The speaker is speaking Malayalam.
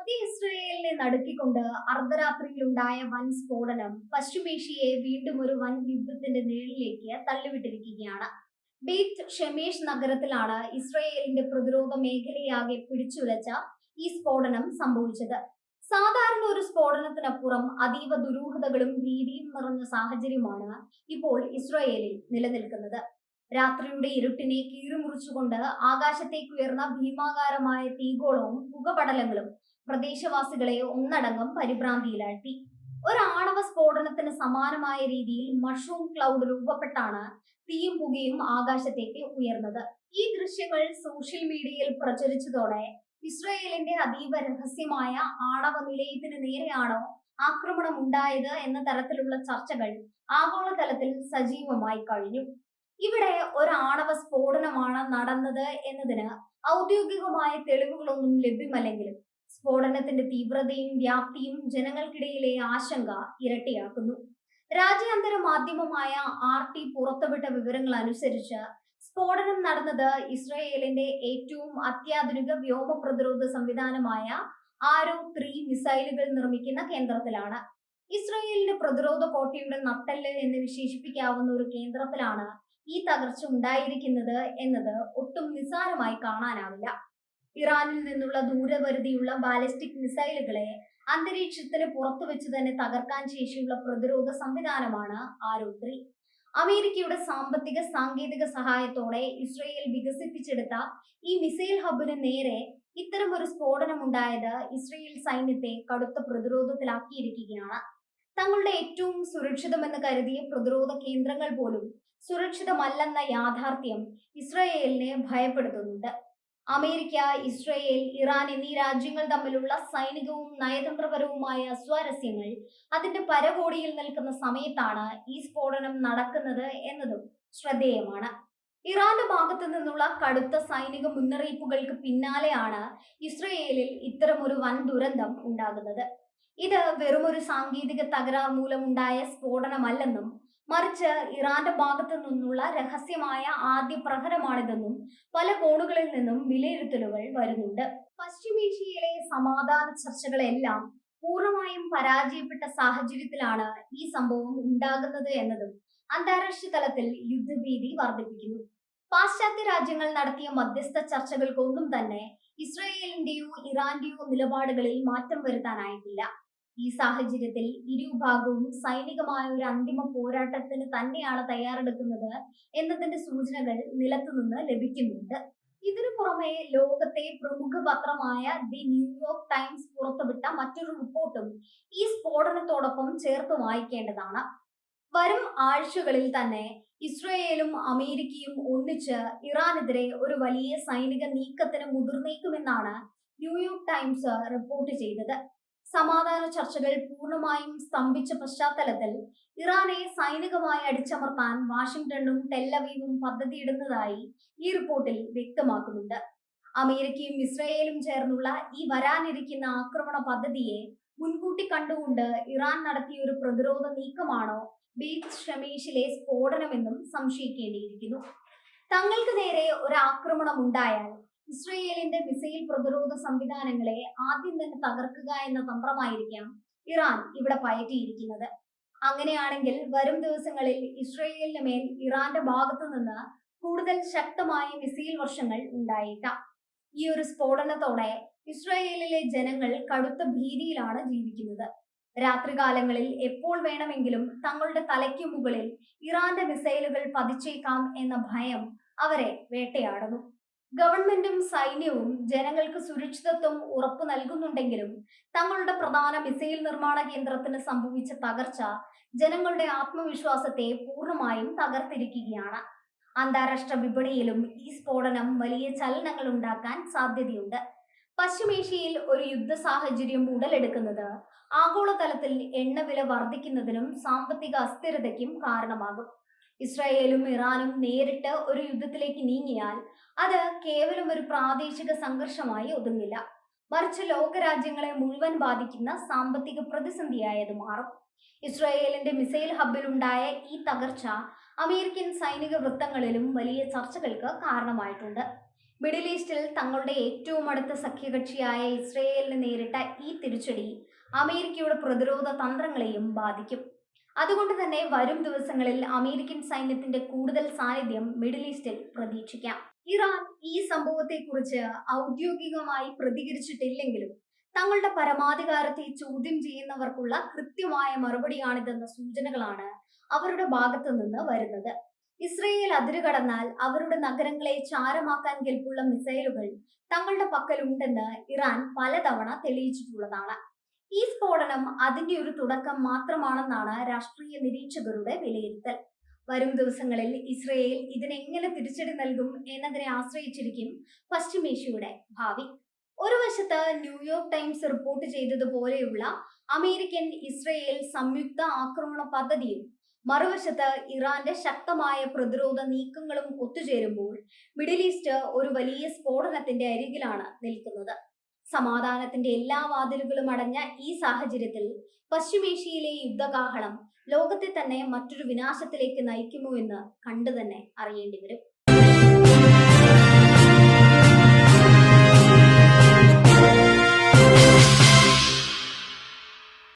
മധ്യ ഇസ്രയേലിനെ നടുക്കിക്കൊണ്ട് അർദ്ധരാത്രിയിലുണ്ടായ വൻ സ്ഫോടനം പശ്ചിമേഷ്യയെ വീണ്ടും ഒരു വൻ യുദ്ധത്തിന്റെ നിഴലിലേക്ക് തള്ളിവിട്ടിരിക്കുകയാണ്. ബെയ്ത്ത് ഷെമേഷ് നഗരത്തിലാണ് ഇസ്രയേലിന്റെ പ്രതിരോധ മേഖലയാകെ പിടിച്ചുലച്ച ഈ സ്ഫോടനം സംഭവിച്ചത്. സാധാരണ ഒരു സ്ഫോടനത്തിനപ്പുറം അതീവ ദുരൂഹതകളും ഭീതിയും നിറഞ്ഞ സാഹചര്യമാണ് ഇപ്പോൾ ഇസ്രയേലിൽ നിലനിൽക്കുന്നത്. രാത്രിയുടെ ഇരുട്ടിനെ കീറിമുറിച്ചുകൊണ്ട് ആകാശത്തേക്ക് ഉയർന്ന ഭീമാകാരമായ തീഗോളവും പുകപടലങ്ങളും പ്രദേശവാസികളെ ഒന്നടങ്കം പരിഭ്രാന്തിയിലാഴ്ത്തി. ഒരു ആണവ സ്ഫോടനത്തിന് സമാനമായ രീതിയിൽ മഷ്റൂം ക്ലൗഡ് രൂപപ്പെട്ടാണ് തീയും പുകയും ആകാശത്തേക്ക് ഉയർന്നത്. ഈ ദൃശ്യങ്ങൾ സോഷ്യൽ മീഡിയയിൽ പ്രചരിച്ചതോടെ ഇസ്രയേലിന്റെ അതീവ രഹസ്യമായ ആണവ നിലയത്തിന് നേരെയാണോ ആക്രമണം ഉണ്ടായത് എന്ന തരത്തിലുള്ള ചർച്ചകൾ ആഗോളതലത്തിൽ സജീവമായി കഴിഞ്ഞു. ഇവിടെ ഒരു ആണവ സ്ഫോടനമാണ് നടന്നത് എന്നതിന് ഔദ്യോഗികമായ തെളിവുകളൊന്നും ലഭ്യമല്ലെങ്കിലും സ്ഫോടനത്തിന്റെ തീവ്രതയും വ്യാപ്തിയും ജനങ്ങൾക്കിടയിലെ ആശങ്ക ഇരട്ടിയാക്കുന്നു. രാജ്യാന്തര മാധ്യമമായ RT പുറത്തുവിട്ട വിവരങ്ങൾ അനുസരിച്ച് സ്ഫോടനം നടന്നത് ഇസ്രയേലിന്റെ ഏറ്റവും അത്യാധുനിക വ്യോമ പ്രതിരോധ സംവിധാനമായ ആരോ 3 മിസൈലുകൾ നിർമ്മിക്കുന്ന കേന്ദ്രത്തിലാണ്. ഇസ്രയേലിന്റെ പ്രതിരോധ കോട്ടയുടെ നട്ടെല്ല് എന്ന് വിശേഷിപ്പിക്കാവുന്ന ഒരു കേന്ദ്രത്തിലാണ് ഈ തകർച്ച ഉണ്ടായിരിക്കുന്നത് എന്നത് ഒട്ടും നിസ്സാരമായി കാണാനാവില്ല. ഇറാനിൽ നിന്നുള്ള ദൂരപരിധിയുള്ള ബാലിസ്റ്റിക് മിസൈലുകളെ അന്തരീക്ഷത്തിന് പുറത്തു വെച്ച് തന്നെ തകർക്കാൻ ശേഷിയുള്ള പ്രതിരോധ സംവിധാനമാണ് ആരോ 3. അമേരിക്കയുടെ സാമ്പത്തിക സാങ്കേതിക സഹായത്തോടെ ഇസ്രയേൽ വികസിപ്പിച്ചെടുത്ത ഈ മിസൈൽ ഹബിന് നേരെ ഇത്തരം ഒരു സ്ഫോടനം ഉണ്ടായത് ഇസ്രയേൽ സൈന്യത്തെ കടുത്ത പ്രതിരോധത്തിലാക്കിയിരിക്കുകയാണ്. തങ്ങളുടെ ഏറ്റവും സുരക്ഷിതമെന്ന് കരുതിയ പ്രതിരോധ കേന്ദ്രങ്ങൾ പോലും സുരക്ഷിതമല്ലെന്ന യാഥാർത്ഥ്യം ഇസ്രയേലിനെ ഭയപ്പെടുത്തുന്നുണ്ട്. അമേരിക്ക, ഇസ്രയേൽ, ഇറാൻ എന്നീ രാജ്യങ്ങൾ തമ്മിലുള്ള സൈനികവും നയതന്ത്രപരവുമായ സ്വാരസ്യങ്ങൾ അതിന്റെ പരകോടിയിൽ നിൽക്കുന്ന സമയത്താണ് ഈ സ്ഫോടനം നടക്കുന്നത് എന്നതും ശ്രദ്ധേയമാണ്. ഇറാന്റെ ഭാഗത്തു നിന്നുള്ള കടുത്ത സൈനിക മുന്നറിയിപ്പുകൾക്ക് പിന്നാലെയാണ് ഇസ്രയേലിൽ ഇത്തരമൊരു വൻ ദുരന്തം ഉണ്ടാകുന്നത്. ഇത് വെറുമൊരു സാങ്കേതിക തകരാർ മൂലമുണ്ടായ സ്ഫോടനമല്ലെന്നും മറിച്ച് ഇറാന്റെ ഭാഗത്തു നിന്നുള്ള രഹസ്യമായ ആദ്യ പ്രഹരമാണിതെന്നും പല കോണുകളിൽ നിന്നും വിലയിരുത്തലുകൾ വരുന്നുണ്ട്. പശ്ചിമേഷ്യയിലെ സമാധാന ചർച്ചകളെല്ലാം പൂർണ്ണമായും പരാജയപ്പെട്ട സാഹചര്യത്തിലാണ് ഈ സംഭവം ഉണ്ടാകുന്നത് എന്നതും അന്താരാഷ്ട്ര തലത്തിൽ യുദ്ധഭീതി വർദ്ധിപ്പിക്കുന്നു. പാശ്ചാത്യ രാജ്യങ്ങൾ നടത്തിയ മധ്യസ്ഥ ചർച്ചകൾക്കൊന്നും തന്നെ ഇസ്രയേലിന്റെയോ ഇറാന്റെയോ നിലപാടുകളിൽ മാറ്റം വരുത്താനായിട്ടില്ല. ഈ സാഹചര്യത്തിൽ ഇരുഭാഗവും സൈനികമായ ഒരു അന്തിമ പോരാട്ടത്തിന് തന്നെയാണ് തയ്യാറെടുക്കുന്നത് എന്നതിന്റെ സൂചനകൾ നിലത്തുനിന്ന് ലഭിക്കുന്നുണ്ട്. ഇതിനു പുറമെ ലോകത്തെ പ്രമുഖ പത്രമായ ദി ന്യൂയോർക്ക് ടൈംസ് പുറത്തുവിട്ട മറ്റൊരു റിപ്പോർട്ടും ഈ സ്ഫോടനത്തോടൊപ്പം ചേർത്ത് വായിക്കേണ്ടതാണ്. വരും ആഴ്ചകളിൽ തന്നെ ഇസ്രയേലും അമേരിക്കയും ഒന്നിച്ച് ഇറാനെതിരെ ഒരു വലിയ സൈനിക നീക്കത്തിന് മുതിർന്നേക്കുമെന്നാണ് ന്യൂയോർക്ക് ടൈംസ് റിപ്പോർട്ട് ചെയ്തത്. സമാധാന ചർച്ചകൾ പൂർണ്ണമായും സ്തംഭിച്ച പശ്ചാത്തലത്തിൽ ഇറാനെ സൈനികമായി അടിച്ചമർത്താൻ വാഷിംഗ്ടണും ടെല്ലവീവും പദ്ധതിയിടുന്നതായി ഈ റിപ്പോർട്ടിൽ വ്യക്തമാക്കുന്നുണ്ട്. അമേരിക്കയും ഇസ്രയേലും ചേർന്നുള്ള ഈ വരാനിരിക്കുന്ന ആക്രമണ പദ്ധതിയെ മുൻകൂട്ടി കണ്ടുകൊണ്ട് ഇറാൻ നടത്തിയ ഒരു പ്രതിരോധ നീക്കമാണോ ബെയ്ത്ത് ഷെമേഷിലെ സ്ഫോടനമെന്നും സംശയിക്കേണ്ടിയിരിക്കുന്നു. തങ്ങൾക്ക് നേരെ ഒരു ആക്രമണം ഉണ്ടായാൽ ഇസ്രയേലിന്റെ മിസൈൽ പ്രതിരോധ സംവിധാനങ്ങളെ ആദ്യം തന്നെ തകർക്കുക എന്ന തന്ത്രമായിരിക്കാം ഇറാൻ ഇവിടെ പയറ്റിയിരിക്കുന്നത്. അങ്ങനെയാണെങ്കിൽ വരും ദിവസങ്ങളിൽ ഇസ്രയേലിന് മേൽ ഇറാന്റെ ഭാഗത്തു നിന്ന് കൂടുതൽ ശക്തമായ മിസൈൽ വർഷങ്ങൾ ഉണ്ടായേക്കാം. ഈ ഒരു സ്ഫോടനത്തോടെ ഇസ്രയേലിലെ ജനങ്ങൾ കടുത്ത ഭീതിയിലാണ് ജീവിക്കുന്നത്. രാത്രികാലങ്ങളിൽ എപ്പോൾ വേണമെങ്കിലും തങ്ങളുടെ തലയ്ക്ക് മുകളിൽ ഇറാന്റെ മിസൈലുകൾ പതിച്ചേക്കാം എന്ന ഭയം അവരെ വേട്ടയാടുന്നു. ഗവൺമെന്റും സൈന്യവും ജനങ്ങൾക്ക് സുരക്ഷിതത്വം ഉറപ്പു നൽകുന്നുണ്ടെങ്കിലും തങ്ങളുടെ പ്രധാന മിസൈൽ നിർമ്മാണ കേന്ദ്രത്തിന് സംഭവിച്ച തകർച്ച ജനങ്ങളുടെ ആത്മവിശ്വാസത്തെ പൂർണ്ണമായും തകർത്തിരിക്കുകയാണ്. അന്താരാഷ്ട്ര വിപണിയിലും ഈ സ്ഫോടനം വലിയ ചലനങ്ങൾ ഉണ്ടാക്കാൻ സാധ്യതയുണ്ട്. പശ്ചിമേഷ്യയിൽ ഒരു യുദ്ധ സാഹചര്യം ഉടലെടുക്കുന്നത് ആഗോളതലത്തിൽ എണ്ണവില വർദ്ധിക്കുന്നതിനും സാമ്പത്തിക അസ്ഥിരതയ്ക്കും കാരണമാകും. ഇസ്രായേലും ഇറാനും നേരിട്ട് ഒരു യുദ്ധത്തിലേക്ക് നീങ്ങിയാൽ അത് കേവലം ഒരു പ്രാദേശിക സംഘർഷമായി ഒതുങ്ങില്ല, മറിച്ച് ലോകരാജ്യങ്ങളെ മുഴുവൻ ബാധിക്കുന്ന സാമ്പത്തിക പ്രതിസന്ധിയായത് മാറും. ഇസ്രായേലിന്റെ മിസൈൽ ഹബിലുണ്ടായ ഈ തകർച്ച അമേരിക്കൻ സൈനിക വൃത്തങ്ങളിലും വലിയ ചർച്ചകൾക്ക് കാരണമായിട്ടുണ്ട്. മിഡിൽ ഈസ്റ്റിൽ തങ്ങളുടെ ഏറ്റവും അടുത്ത സഖ്യകക്ഷിയായ ഇസ്രയേലിന് നേരിട്ട ഈ തിരിച്ചടി അമേരിക്കയുടെ പ്രതിരോധ തന്ത്രങ്ങളെയും ബാധിക്കും. അതുകൊണ്ട് തന്നെ വരും ദിവസങ്ങളിൽ അമേരിക്കൻ സൈന്യത്തിന്റെ കൂടുതൽ സാന്നിധ്യം മിഡിൽ ഈസ്റ്റിൽ പ്രതീക്ഷിക്കാം. ഇറാൻ ഈ സംഭവത്തെക്കുറിച്ച് ഔദ്യോഗികമായി പ്രതികരിച്ചിട്ടില്ലെങ്കിലും തങ്ങളുടെ പരമാധികാരത്തെ ചോദ്യം ചെയ്യുന്നവർക്കുള്ള കൃത്യമായ മറുപടിയാണിതെന്ന സൂചനകളാണ് അവരുടെ ഭാഗത്തു നിന്ന് വരുന്നത്. ഇസ്രയേൽ അതിരുകടന്നാൽ അവരുടെ നഗരങ്ങളെ ചാരമാക്കാൻ കെൽപ്പുള്ള മിസൈലുകൾ തങ്ങളുടെ പക്കലുണ്ടെന്ന് ഇറാൻ പലതവണ തെളിയിച്ചിട്ടുള്ളതാണ്. ഈ സ്ഫോടനം അതിന്റെ ഒരു തുടക്കം മാത്രമാണെന്നാണ് രാഷ്ട്രീയ നിരീക്ഷകരുടെ വിലയിരുത്തൽ. വരും ദിവസങ്ങളിൽ ഇസ്രയേൽ ഇതിനെങ്ങനെ തിരിച്ചടി നൽകും എന്നതിനെ ആശ്രയിച്ചിരിക്കും പശ്ചിമേഷ്യയുടെ ഭാവി. ഒരു വശത്ത് ന്യൂയോർക്ക് ടൈംസ് റിപ്പോർട്ട് ചെയ്തതുപോലെയുള്ള അമേരിക്കൻ ഇസ്രയേൽ സംയുക്ത ആക്രമണ പദ്ധതിയും മറുവശത്ത് ഇറാന്റെ ശക്തമായ പ്രതിരോധ നീക്കങ്ങളും ഒത്തുചേരുമ്പോൾ മിഡിൽ ഈസ്റ്റ് ഒരു വലിയ സ്ഫോടനത്തിന്റെ അരികിലാണ് നിൽക്കുന്നത്. സമാധാനത്തിന്റെ എല്ലാ വാതിലുകളും അടഞ്ഞ ഈ സാഹചര്യത്തിൽ പശ്ചിമേഷ്യയിലെ യുദ്ധകാഹളം ലോകത്തെ തന്നെ മറ്റൊരു വിനാശത്തിലേക്ക് നയിക്കുമോ എന്ന് കണ്ടു തന്നെ അറിയേണ്ടി വരും.